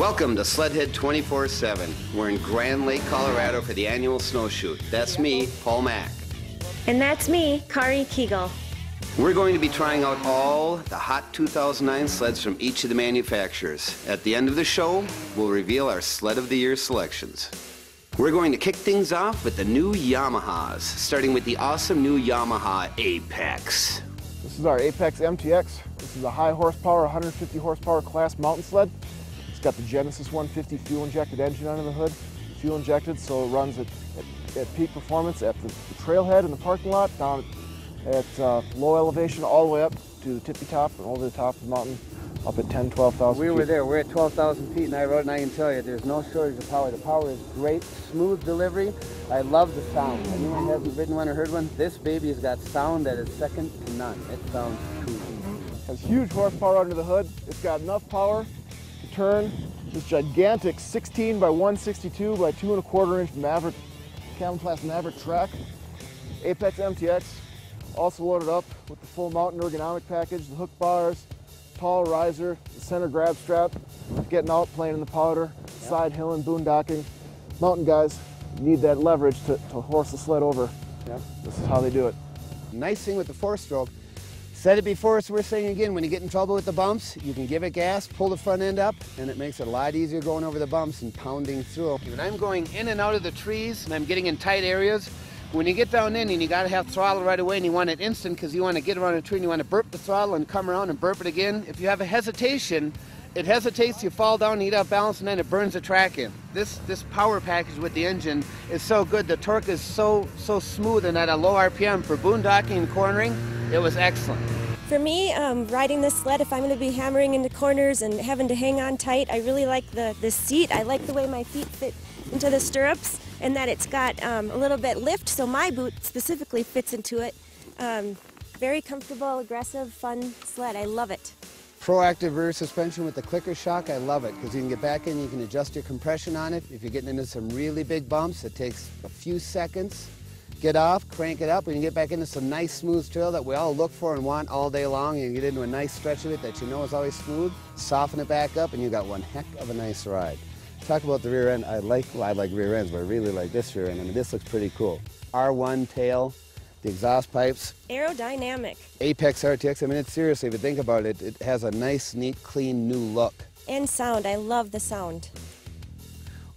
Welcome to SledHead 24/7. We're in Grand Lake, Colorado for the annual snowshoot. That's me, Paul Mack. And that's me, Kari Kegel. We're going to be trying out all the hot 2009 sleds from each of the manufacturers. At the end of the show, we'll reveal our Sled of the Year selections. We're going to kick things off with the new Yamahas, starting with the awesome new Yamaha Apex. This is our Apex MTX. This is a high horsepower, 150 horsepower class mountain sled. It's got the Genesis 150 fuel injected engine under the hood. Fuel injected, so it runs at peak performance at the trailhead in the parking lot, down at low elevation all the way up to the tippy top and over the top of the mountain, up at 10, 12,000 feet. We were there. We're at 12,000 feet, and I rode, and I can tell you, there's no shortage of power. The power is great, smooth delivery. I love the sound. Anyone who hasn't ridden one or heard one, this baby has got sound that is second to none. It sounds cool. It has huge horsepower under the hood. It's got enough power to turn this gigantic 16 by 162 by 2 1/4 inch Maverick, Camouflage Maverick track. Apex MTX, also loaded up with the full mountain ergonomic package, the hook bars, tall riser, the center grab strap, getting out, playing in the powder, side hilling, boondocking. Mountain guys need that leverage to horse the sled over. Yep. This is how they do it. Nice thing with the four-stroke, said it before, so we're saying again, when you get in trouble with the bumps, you can give it gas, pull the front end up, and it makes it a lot easier going over the bumps and pounding through. When I'm going in and out of the trees and I'm getting in tight areas, when you get down in and you gotta have throttle right away and you want it instant because you want to get around a tree and you want to burp the throttle and come around and burp it again, if you have a hesitation, it hesitates, you fall down, you get off balance, and then it burns the track in. This power package with the engine is so good. The torque is so smooth, and at a low RPM for boondocking and cornering, it was excellent. For me, riding this sled, if I'm going to be hammering into corners and having to hang on tight, I really like the seat. I like the way my feet fit into the stirrups and that it's got a little bit lift, so my boot specifically fits into it. Very comfortable, aggressive, fun sled. I love it. Proactive rear suspension with the clicker shock, I love it because you can get back in, you can adjust your compression on it. If you're getting into some really big bumps, it takes a few seconds. Get off, crank it up, and you get back into some nice smooth trail that we all look for and want all day long. You get into a nice stretch of it that you know is always smooth, soften it back up, and you got one heck of a nice ride. Talk about the rear end, I like rear ends, but I really like this rear end. I mean, this looks pretty cool. R1 tail, the exhaust pipes. Aerodynamic. Apex RTX, I mean, it's seriously, if you think about it, it has a nice, neat, clean, new look. And sound, I love the sound.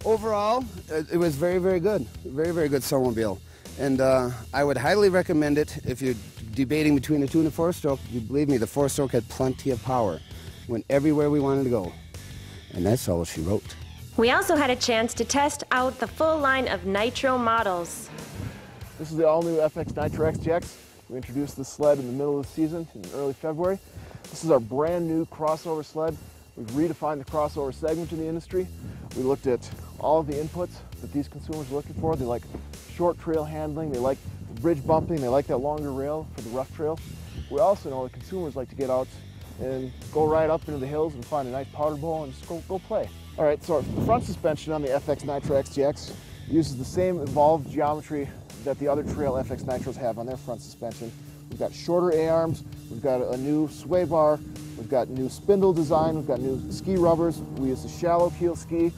Overall, it was very, very good. Very, very good snowmobile. And I would highly recommend it if you're debating between the 2 and the 4-stroke. You believe me, the 4-stroke had plenty of power. Went everywhere we wanted to go. And that's all she wrote. We also had a chance to test out the full line of Nitro models. This is the all-new FX Nitro XTX. We introduced this sled in the middle of the season, in early February. This is our brand new crossover sled. We've redefined the crossover segment in the industry. We looked at all of the inputs that these consumers are looking for. They like short trail handling, they like the bridge bumping, they like that longer rail for the rough trail. We also know that consumers like to get out and go right up into the hills and find a nice powder bowl and just go play. All right, so our front suspension on the FX Nitro XTX uses the same evolved geometry that the other trail FX Nitros have on their front suspension. We've got shorter A-arms, we've got a new sway bar, we've got new spindle design, we've got new ski rubbers, we use a shallow keel ski,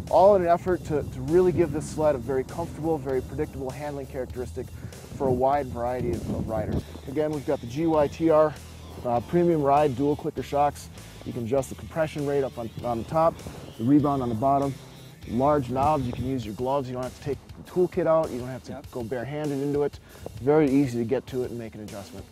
all in an effort to really give this sled a very comfortable, very predictable handling characteristic for a wide variety of riders. Again, we've got the GYTR premium ride dual clicker shocks. You can adjust the compression rate up on the top, the rebound on the bottom. Large knobs, you can use your gloves, you don't have to take the toolkit out, you don't have to go barehanded into it. Very easy to get to it and make an adjustment.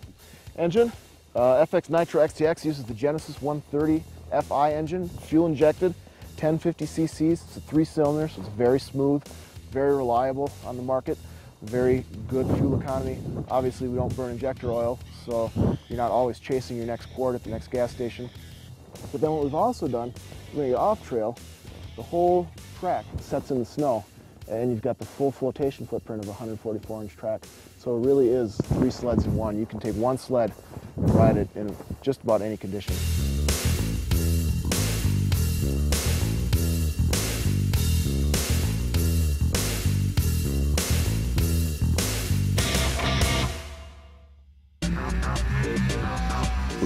Engine, FX Nitro XTX uses the Genesis 130 FI engine, fuel injected, 1050 cc's, it's a 3-cylinder, so it's very smooth, very reliable on the market, very good fuel economy. Obviously we don't burn injector oil, so you're not always chasing your next quart at the next gas station. But then what we've also done, when you get off trail, the whole track sets in the snow, and you've got the full flotation footprint of a 144-inch track. So it really is 3 sleds in one. You can take one sled and ride it in just about any condition.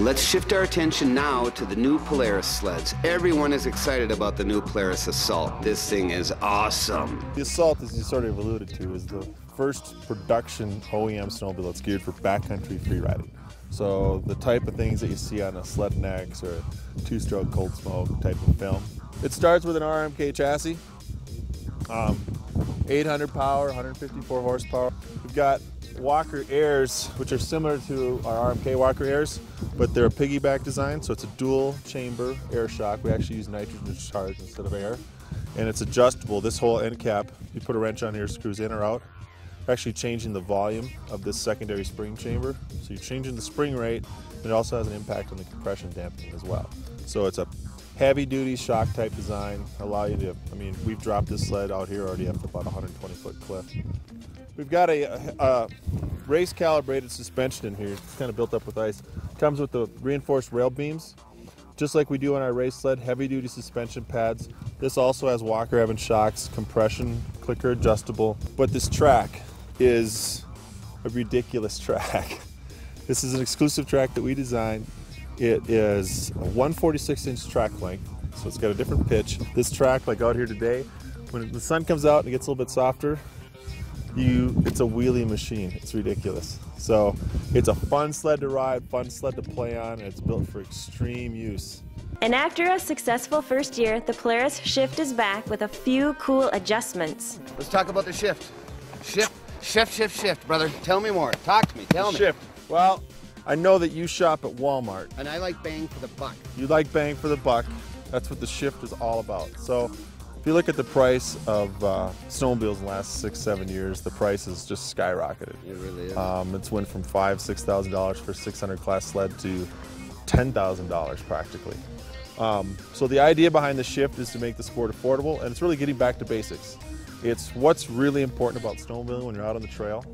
Let's shift our attention now to the new Polaris sleds. Everyone is excited about the new Polaris Assault. This thing is awesome. The Assault, as you sort of alluded to, is the first production OEM snowmobile that's geared for backcountry freeriding. So the type of things that you see on a SledHead or a two-stroke cold smoke type of film. It starts with an RMK chassis, 800 power, 154 horsepower. We've got Walker Airs, which are similar to our RMK Walker Airs, but they're a piggyback design, so it's a dual chamber air shock. We actually use nitrogen charge instead of air, and it's adjustable. This whole end cap, you put a wrench on here, screws in or out. Actually changing the volume of this secondary spring chamber, so you're changing the spring rate, and it also has an impact on the compression dampening as well. So it's a heavy-duty shock type design, allow you to, I mean, we've dropped this sled out here already up to about 120-foot cliff. We've got a race calibrated suspension in here. It's kind of built up with ice. Comes with the reinforced rail beams, just like we do on our race sled, heavy-duty suspension pads. This also has Walker Evans shocks, compression, clicker adjustable, but this track is a ridiculous track. This is an exclusive track that we designed. It is a 146-inch track length, so it's got a different pitch. This track, like out here today, when the sun comes out and it gets a little bit softer, it's a wheelie machine. It's ridiculous. So it's a fun sled to ride, fun sled to play on, and it's built for extreme use. And after a successful first year, the Polaris Shift is back with a few cool adjustments. Let's talk about the Shift. Shift, brother. Tell me more. Talk to me. Tell me. Shift. Well, I know that you shop at Walmart. And I like bang for the buck. You like bang for the buck. That's what the Shift is all about. So if you look at the price of snowmobiles in the last 6-7 years, the price has just skyrocketed. It really is. It's went from $5,000–6,000 for a 600 class sled to $10,000 practically. So the idea behind the Shift is to make the sport affordable, and it's really getting back to basics. It's what's really important about snowmobiling when you're out on the trail,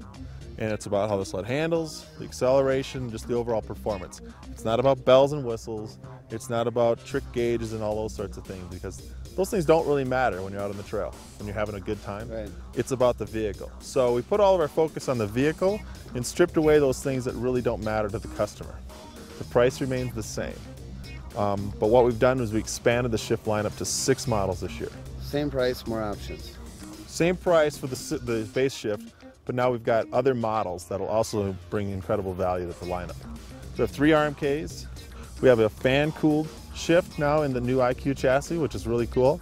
and it's about how the sled handles, the acceleration, just the overall performance. It's not about bells and whistles, it's not about trick gauges and all those sorts of things, because those things don't really matter when you're out on the trail, when you're having a good time. Right. It's about the vehicle. So we put all of our focus on the vehicle and stripped away those things that really don't matter to the customer. The price remains the same. But what we've done is we expanded the Shift lineup to 6 models this year. Same price, more options. Same price for the base Shift, but now we've got other models that'll also bring incredible value to the lineup. So we have 3 RMKs. We have a fan-cooled Shift now in the new IQ chassis, which is really cool.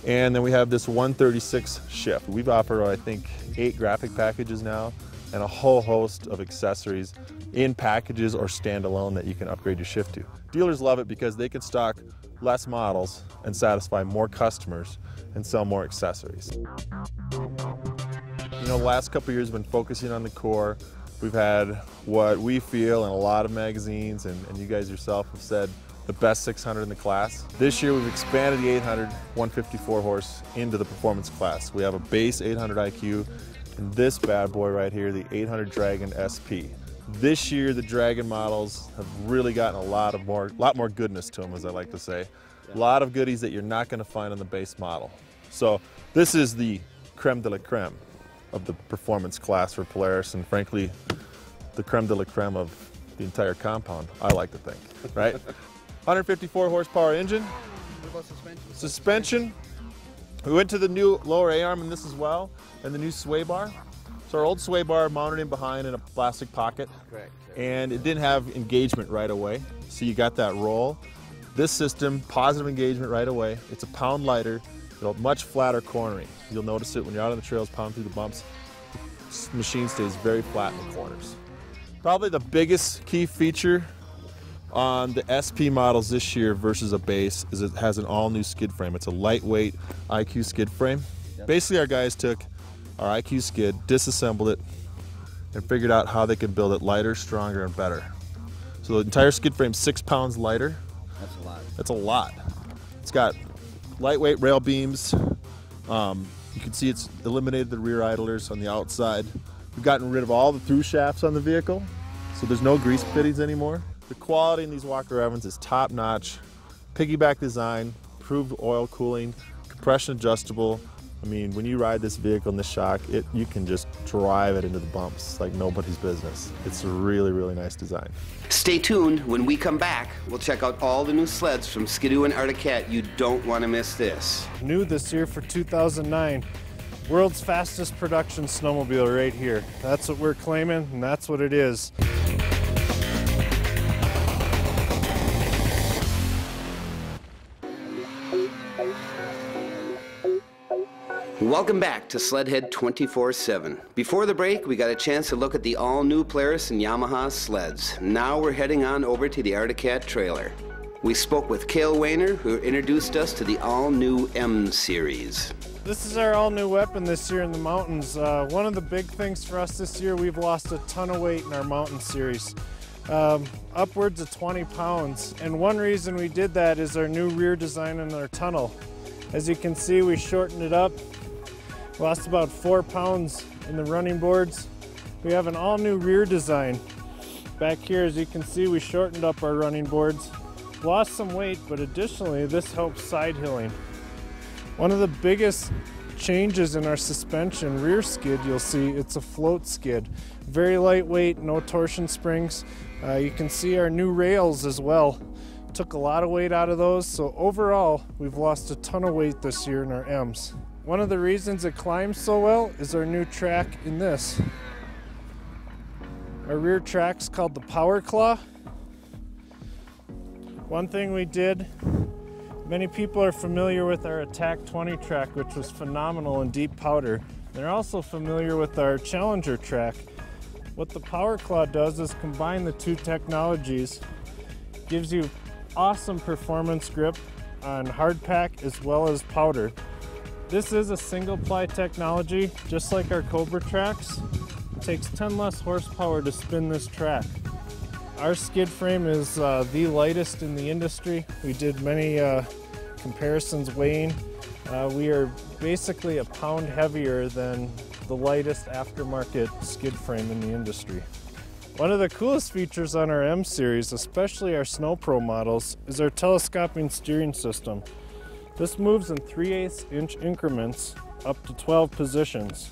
And then we have this 136 Shift. We've offered, I think, 8 graphic packages now and a whole host of accessories in packages or standalone that you can upgrade your Shift to. Dealers love it because they can stock less models and satisfy more customers and sell more accessories. You know, the last couple of years we've been focusing on the core. We've had what we feel in a lot of magazines, and you guys yourself have said, the best 600 in the class. This year we've expanded the 800 154 horse into the performance class. We have a base 800 IQ and this bad boy right here, the 800 Dragon SP. This year the Dragon models have really gotten a lot more goodness to them, as I like to say. A lot of goodies that you're not going to find on the base model. So this is the creme de la creme of the performance class for Polaris, and frankly the creme de la creme of the entire compound, I like to think, right? 154 horsepower engine. What about suspension? Suspension. We went to the new lower A-arm in this as well, and the new sway bar. So our old sway bar mounted in behind in a plastic pocket. Correct. And it didn't have engagement right away, so you got that roll. This system, positive engagement right away. It's a pound lighter, much flatter cornering. You'll notice it when you're out on the trails, pound through the bumps. The machine stays very flat in the corners. Probably the biggest key feature on the SP models this year versus a base is it has an all-new skid frame. It's a lightweight IQ skid frame. Yep. Basically, our guys took our IQ skid, disassembled it, and figured out how they could build it lighter, stronger, and better. So the entire skid frame's 6 pounds lighter. That's a lot. That's a lot. It's got lightweight rail beams. You can see it's eliminated the rear idlers on the outside. We've gotten rid of all the through shafts on the vehicle, so there's no grease fittings anymore. The quality in these Walker Evans is top-notch. Piggyback design, improved oil cooling, compression adjustable, I mean, when you ride this vehicle in the shock, you can just drive it into the bumps like nobody's business. It's a really, really nice design. Stay tuned. When we come back, we'll check out all the new sleds from Ski-Doo and Arctic Cat. You don't want to miss this. New this year for 2009, world's fastest production snowmobile right here. That's what we're claiming, and that's what it is. Welcome back to SledHead 24/7. Before the break, we got a chance to look at the all-new Polaris and Yamaha sleds. Now we're heading on over to the Arctic Cat trailer. We spoke with Cale Wayner, who introduced us to the all-new M Series. This is our all-new weapon this year in the mountains. One of the big things for us this year, we've lost a ton of weight in our mountain series. Upwards of 20 pounds. And one reason we did that is our new rear design in our tunnel. As you can see, we shortened it up. Lost about 4 pounds in the running boards. We have an all-new rear design. Back here, as you can see, we shortened up our running boards. Lost some weight, but additionally, this helps side hilling. One of the biggest changes in our suspension rear skid, you'll see, it's a float skid. Very lightweight, no torsion springs. You can see our new rails as well. Took a lot of weight out of those, so overall, we've lost a ton of weight this year in our M's. One of the reasons it climbs so well is our new track in this. Our rear track's called the Power Claw. One thing we did, many people are familiar with our Attack 20 track, which was phenomenal in deep powder. They're also familiar with our Challenger track. What the Power Claw does is combine the two technologies, gives you awesome performance grip on hard pack as well as powder. This is a single ply technology, just like our Cobra tracks. It takes 10 less horsepower to spin this track. Our skid frame is the lightest in the industry. We did many comparisons weighing. We are basically a pound heavier than the lightest aftermarket skid frame in the industry. One of the coolest features on our M series, especially our Snow Pro models, is our telescoping steering system. This moves in 3/8 inch increments up to 12 positions.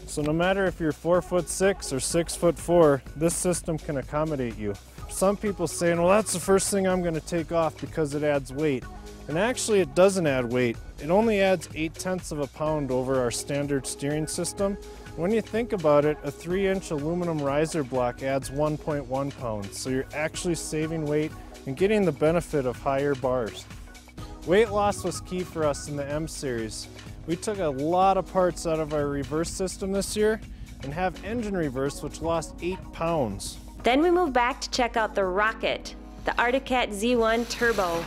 So no matter if you're 4'6" or 6'4", this system can accommodate you. Some people saying, well, that's the first thing I'm going to take off because it adds weight. And actually it doesn't add weight. It only adds 0.8 of a pound over our standard steering system. When you think about it, a 3-inch aluminum riser block adds 1.1 pounds. So you're actually saving weight and getting the benefit of higher bars. Weight loss was key for us in the M series. We took a lot of parts out of our reverse system this year and have engine reverse, which lost 8 pounds. Then we move back to check out the Rocket, the Arctic Cat Z1 Turbo.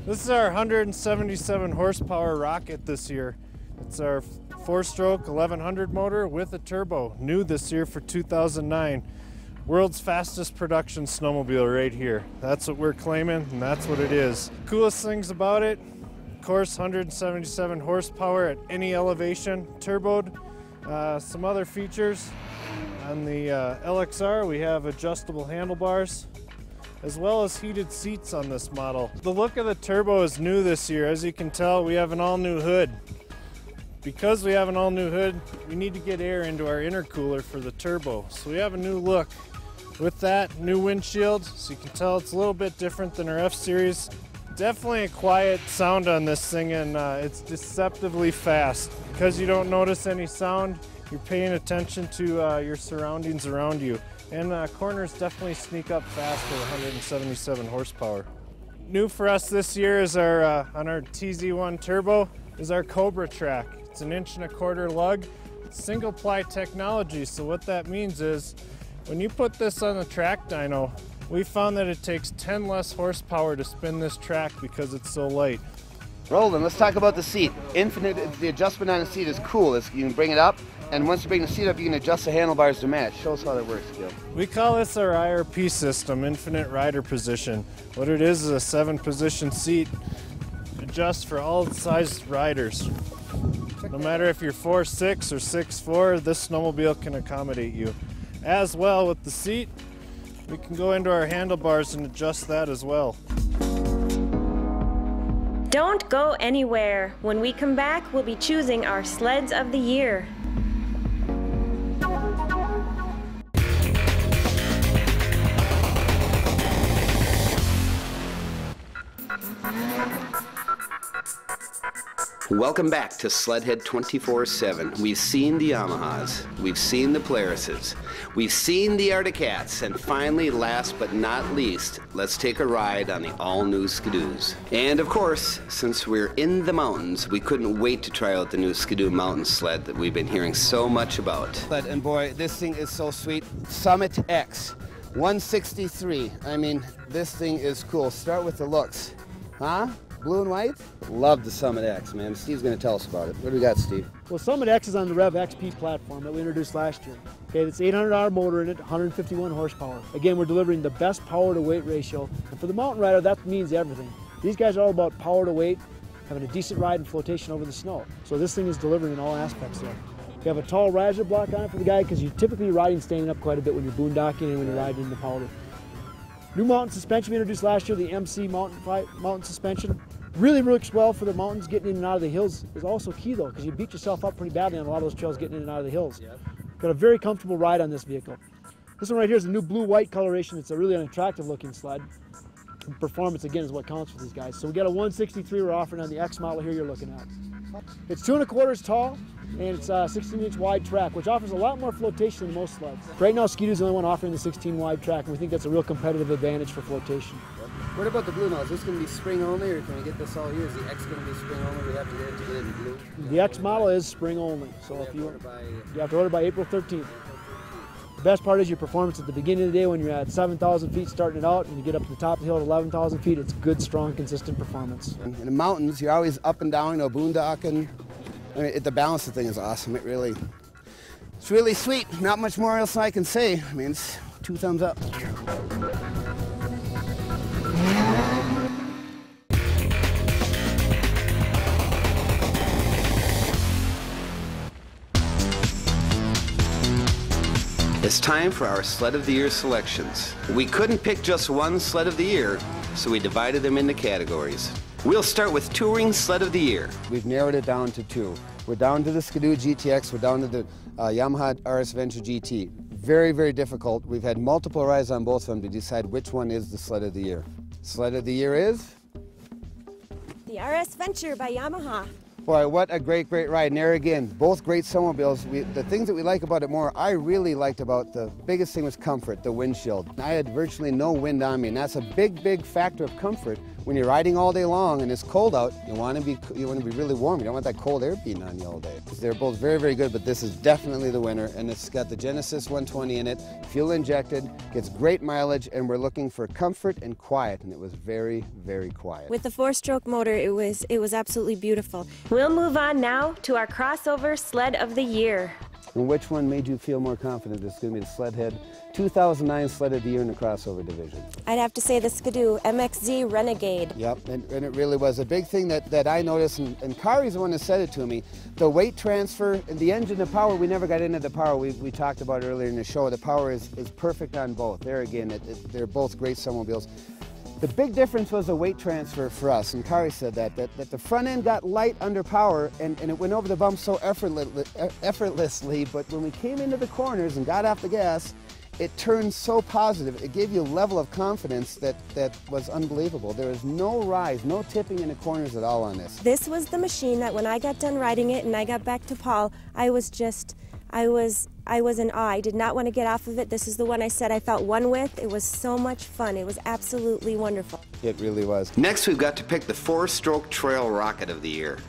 This is our 177 horsepower Rocket this year. It's our 4-stroke 1100 motor with a turbo, new this year for 2009. World's fastest production snowmobile right here. That's what we're claiming, and that's what it is. Coolest things about it, of course, 177 horsepower at any elevation, turboed. Some other features, on the LXR we have adjustable handlebars, as well as heated seats on this model. The look of the turbo is new this year. As you can tell, we have an all-new hood. Because we have an all-new hood, we need to get air into our intercooler for the turbo. So we have a new look. With that, new windshield, so you can tell it's a little bit different than our F-Series. Definitely a quiet sound on this thing, and it's deceptively fast. Because you don't notice any sound, you're paying attention to your surroundings around you. And corners definitely sneak up fast with 177 horsepower. New for us this year is our on our TZ1 Turbo is our Cobra track. It's an 1.25 inch lug. It's single ply technology, so what that means is when you put this on the track dyno, we found that it takes 10 less horsepower to spin this track because it's so light. Roland, let's talk about the seat. The adjustment on the seat is cool. You can bring it up, and once you bring the seat up, you can adjust the handlebars to match. Show us how that works, Gil. We call this our IRP system, Infinite Rider Position. What it is a 7-position seat, adjusts for all size riders. No matter if you're 4'6" or 6'4", this snowmobile can accommodate you. As well with the seat, we can go into our handlebars and adjust that as well. Don't go anywhere. When we come back, we'll be choosing our sleds of the year. Welcome back to SledHead 24/7. We've seen the Yamahas, we've seen the Polarises, we've seen the Articats, and finally, last but not least, let's take a ride on the all-new Skidoos. And of course, since we're in the mountains, we couldn't wait to try out the new Skidoo mountain sled that we've been hearing so much about. And boy, this thing is so sweet. Summit X, 163. I mean, this thing is cool. Start with the looks. Huh? Blue and white? Love the Summit X, man. Steve's going to tell us about it. What do we got, Steve? Well, Summit X is on the Rev XP platform that we introduced last year. Okay, it's $800 motor in it, 151 horsepower. Again, we're delivering the best power to weight ratio. And for the mountain rider, that means everything. These guys are all about power to weight, having a decent ride and flotation over the snow. So this thing is delivering in all aspects there. We have a tall riser block on it for the guy because you're typically riding standing up quite a bit when you're boondocking and when you're riding in the powder. New mountain suspension we introduced last year, the MC mountain suspension. Really works well for the mountains. Getting in and out of the hills is also key though, because you beat yourself up pretty badly on a lot of those trails getting in and out of the hills. Yep. Got a very comfortable ride on this vehicle. This one right here is a new blue-white coloration. It's a really attractive looking sled. And performance again is what counts for these guys. So we got a 163 we're offering on the X model here you're looking at. It's 2 1/4 tall, and it's a 16-inch wide track, which offers a lot more flotation than most sleds. Right now, Skidoo's the only one offering the 16 wide track, and we think that's a real competitive advantage for flotation. What about the blue now? Is this going to be spring only, or can we get this all year? Is the X going to be spring only? We have to get it to get it in blue? The X model is spring only, so if you have to order by April 13th. The best part is your performance at the beginning of the day when you're at 7,000 feet starting it out, and you get up to the top of the hill at 11,000 feet. It's good, strong, consistent performance. In the mountains, you're always up and down, you know, boondocking. I mean, the balance of the thing is awesome. It's really sweet. Not much more else I can say. I mean, it's 2 thumbs up. It's time for our Sled of the Year selections. We couldn't pick just one Sled of the Year, so we divided them into categories. We'll start with Touring Sled of the Year. We've narrowed it down to 2. We're down to the Skidoo GTX, we're down to the Yamaha RS Venture GT. Very, very difficult. We've had multiple rides on both of them to decide which one is the Sled of the Year. Sled of the Year is? The RS Venture by Yamaha. Boy, what a great, great ride. And there again, both great snowmobiles. The things that we like about it more, I really liked about the biggest thing was comfort, the windshield. I had virtually no wind on me, and that's a big, big factor of comfort. When you're riding all day long and it's cold out, you want to be really warm. You don't want that cold air beating on you all day. They're both very, very good, but this is definitely the winner, and it's got the Genesis 120 in it, fuel injected, gets great mileage, and we're looking for comfort and quiet, and it was very, very quiet. With the 4-stroke motor, it was absolutely beautiful. We'll move on now to our crossover Sled of the Year. And which one made you feel more confident it's going to be the SledHead 2009 Sled of the Year in the crossover division? I'd have to say the Skidoo MXZ Renegade. Yep, and it really was. A big thing that I noticed, and Kari's the one that said it to me, the weight transfer and the engine, the power, we never got into the power. We talked about earlier in the show. The power is perfect on both. There again, they're both great snowmobiles. The big difference was the weight transfer for us, and Kari said that the front end got light under power and it went over the bumps so effortlessly, but when we came into the corners and got off the gas, it turned so positive. It gave you a level of confidence that was unbelievable. There was no rise, no tipping in the corners at all on this. This was the machine that when I got done riding it and I got back to Paul, I was in awe. I did not want to get off of it. This is the one I said I felt one with. It was so much fun. It was absolutely wonderful. It really was. Next, we've got to pick the 4-stroke trail rocket of the year.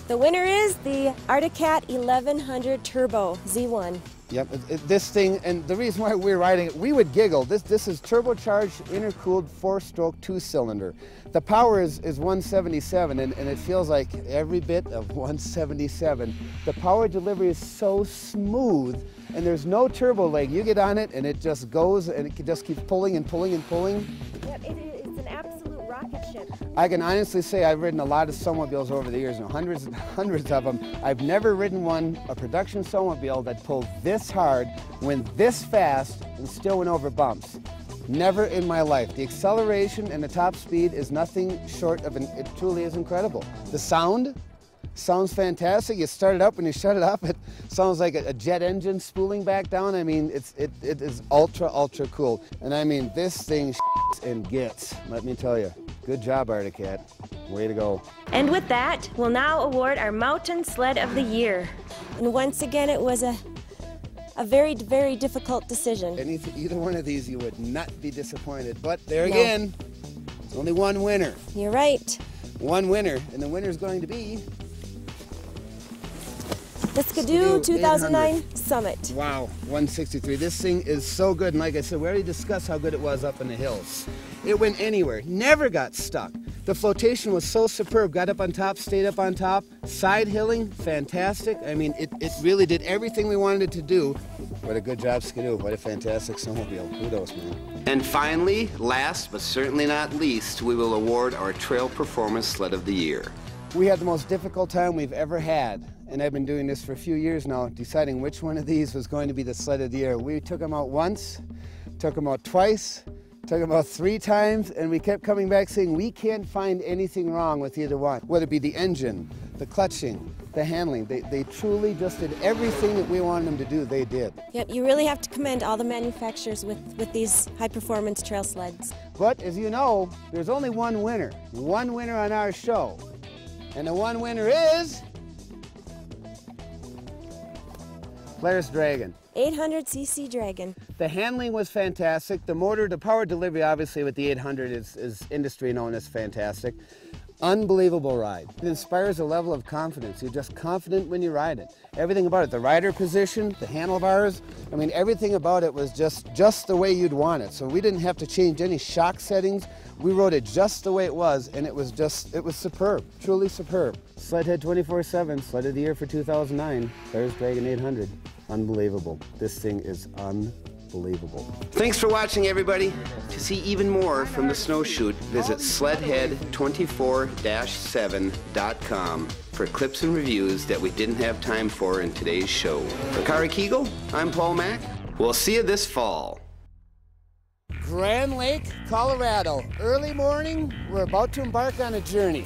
The winner is the Articat 1100 Turbo Z1. Yep, this thing, and the reason why we're riding it, we would giggle. This is turbocharged, intercooled 4-stroke 2-cylinder. The power is 177, and it feels like every bit of 177. The power delivery is so smooth, and there's no turbo leg. You get on it, and it just goes, and it just keeps pulling and pulling and pulling. Yep, it's an absolute rocket ship. I can honestly say I've ridden a lot of snowmobiles over the years, hundreds and hundreds of them. I've never ridden one, a production snowmobile, that pulled this hard, went this fast, and still went over bumps. Never in my life. The acceleration and the top speed is nothing short of it truly is incredible. The sound sounds fantastic. You start it up, when you shut it off, it sounds like a jet engine spooling back down. I mean, it is ultra, ultra cool. And I mean, this thing and gets, let me tell you. Good job, Arctic Cat. Way to go. And with that, we'll now award our Mountain Sled of the Year. And once again, it was a very, very difficult decision. Either one of these, you would not be disappointed. But there again, there's only one winner. You're right. One winner, and the winner is going to be the Skidoo 2009 Summit. Wow, 163. This thing is so good, and like I said, we already discussed how good it was up in the hills. It went anywhere, never got stuck. The flotation was so superb. Got up on top, stayed up on top. Side hilling, fantastic. I mean, it really did everything we wanted it to do. What a good job, Skidoo. What a fantastic snowmobile. Kudos, man. And finally, last but certainly not least, we will award our Trail Performance Sled of the Year. We had the most difficult time we've ever had, and I've been doing this for a few years now, deciding which one of these was going to be the Sled of the Year. We took them out once, took them out twice, took them out 3 times, and we kept coming back saying we can't find anything wrong with either one. Whether it be the engine, the clutching, the handling, they truly just did everything that we wanted them to do, they did. Yep, you really have to commend all the manufacturers with these high-performance trail sleds. But as you know, there's only one winner on our show. And the one winner is Polaris Dragon. 800cc Dragon. The handling was fantastic. The motor, the power delivery, obviously with the 800 is industry known as fantastic. Unbelievable ride. It inspires a level of confidence. You're just confident when you ride it. Everything about it, the rider position, the handlebars, I mean, everything about it was just the way you'd want it. So we didn't have to change any shock settings. We rode it just the way it was, and it was superb, truly superb. SledHead 24/7, Sled of the Year for 2009, Polaris Dragon 800. Unbelievable. This thing is unbelievable. Thanks for watching, everybody. To see even more from the snowshoot, visit SledHead24-7.com for clips and reviews that we didn't have time for in today's show. For Kari Kegel, I'm Paul Mack. We'll see you this fall. Grand Lake, Colorado. Early morning, we're about to embark on a journey.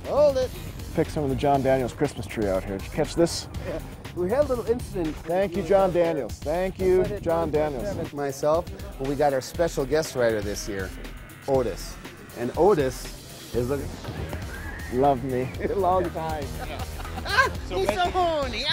Hold it. Pick some of the John Daniels Christmas tree out here. Did you catch this? Yeah. We had a little incident. Thank you, John Daniels. Thank you, John Daniels. Myself, well, we got our special guest writer this year, Otis. And Otis is looking... Loved me. A long time. He's so horny.